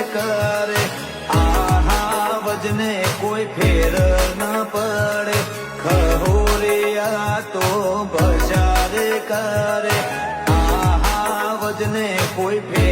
કરે આહા વજને કોઈ ફેર ન પડે ખહોરિયા તો બજાર કરે આહા વજને કોઈ ફેર